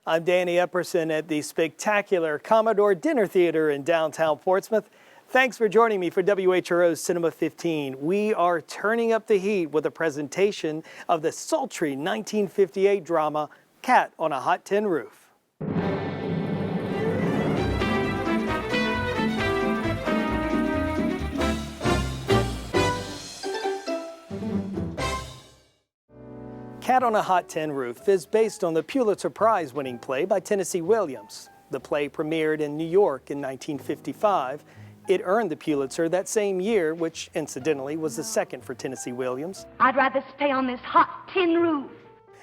I'm Danny Epperson at the spectacular Commodore Dinner Theater in downtown Portsmouth. Thanks for joining me for WHRO Cinema 15. We are turning up the heat with a presentation of the sultry 1958 drama, Cat on a Hot Tin Roof. Cat on a Hot Tin Roof is based on the Pulitzer Prize-winning play by Tennessee Williams. The play premiered in New York in 1955. It earned the Pulitzer that same year, which incidentally was the second for Tennessee Williams. I'd rather stay on this hot tin roof.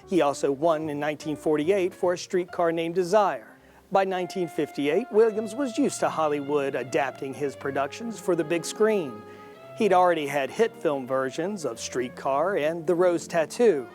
He also won in 1948 for A Streetcar Named Desire. By 1958, Williams was used to Hollywood adapting his productions for the big screen. He'd already had hit film versions of Streetcar and The Rose Tattoo.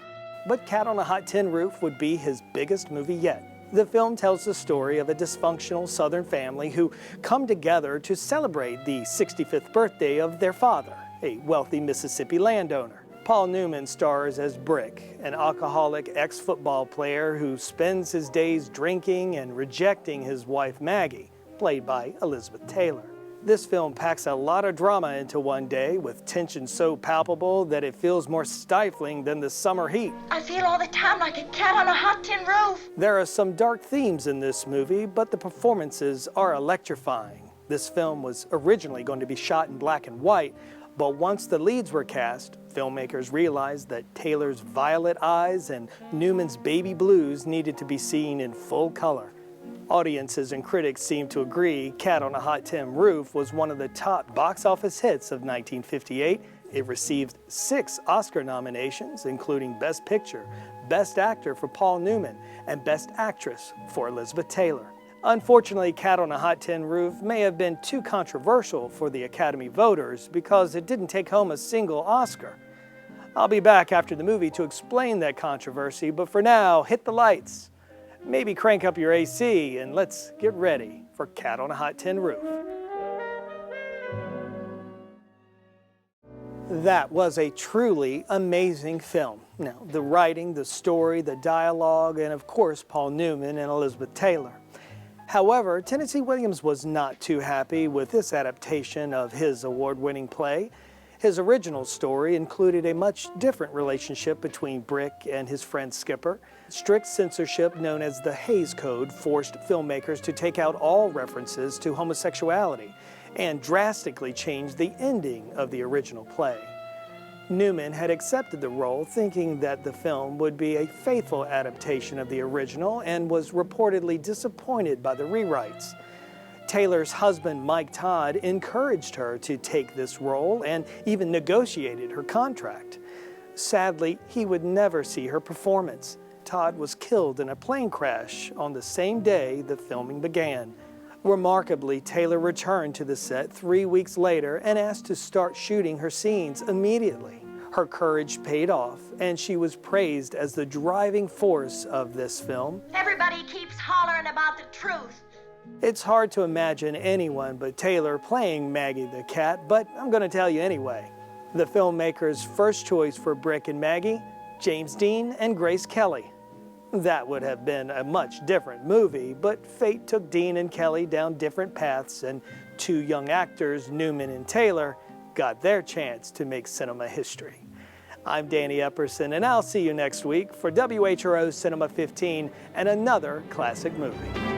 But Cat on a Hot Tin Roof would be his biggest movie yet. The film tells the story of a dysfunctional Southern family who come together to celebrate the 65th birthday of their father, a wealthy Mississippi landowner. Paul Newman stars as Brick, an alcoholic ex-football player who spends his days drinking and rejecting his wife Maggie, played by Elizabeth Taylor. This film packs a lot of drama into one day, with tension so palpable that it feels more stifling than the summer heat. I feel all the time like a cat on a hot tin roof. There are some dark themes in this movie, but the performances are electrifying. This film was originally going to be shot in black and white, but once the leads were cast, filmmakers realized that Taylor's violet eyes and Newman's baby blues needed to be seen in full color. Audiences and critics seem to agree Cat on a Hot Tin Roof was one of the top box office hits of 1958. It received 6 Oscar nominations, including Best Picture, Best Actor for Paul Newman, and Best Actress for Elizabeth Taylor. Unfortunately, Cat on a Hot Tin Roof may have been too controversial for the Academy voters because it didn't take home a single Oscar. I'll be back after the movie to explain that controversy, but for now, hit the lights. Maybe crank up your AC and let's get ready for Cat on a Hot Tin Roof. That was a truly amazing film. Now, the writing, the story, the dialogue, and of course, Paul Newman and Elizabeth Taylor. However, Tennessee Williams was not too happy with this adaptation of his award-winning play. His original story included a much different relationship between Brick and his friend Skipper. Strict censorship known as the Hays Code forced filmmakers to take out all references to homosexuality and drastically changed the ending of the original play. Newman had accepted the role thinking that the film would be a faithful adaptation of the original and was reportedly disappointed by the rewrites. Taylor's husband, Mike Todd, encouraged her to take this role and even negotiated her contract. Sadly, he would never see her performance. Todd was killed in a plane crash on the same day the filming began. Remarkably, Taylor returned to the set 3 weeks later and asked to start shooting her scenes immediately. Her courage paid off, and she was praised as the driving force of this film. Everybody keeps hollering about the truth. It's hard to imagine anyone but Taylor playing Maggie the cat, but I'm going to tell you anyway. The filmmaker's first choice for Brick and Maggie, James Dean and Grace Kelly. That would have been a much different movie, but fate took Dean and Kelly down different paths, and 2 young actors, Newman and Taylor, got their chance to make cinema history. I'm Danny Epperson, and I'll see you next week for WHRO Cinema 15 and another classic movie.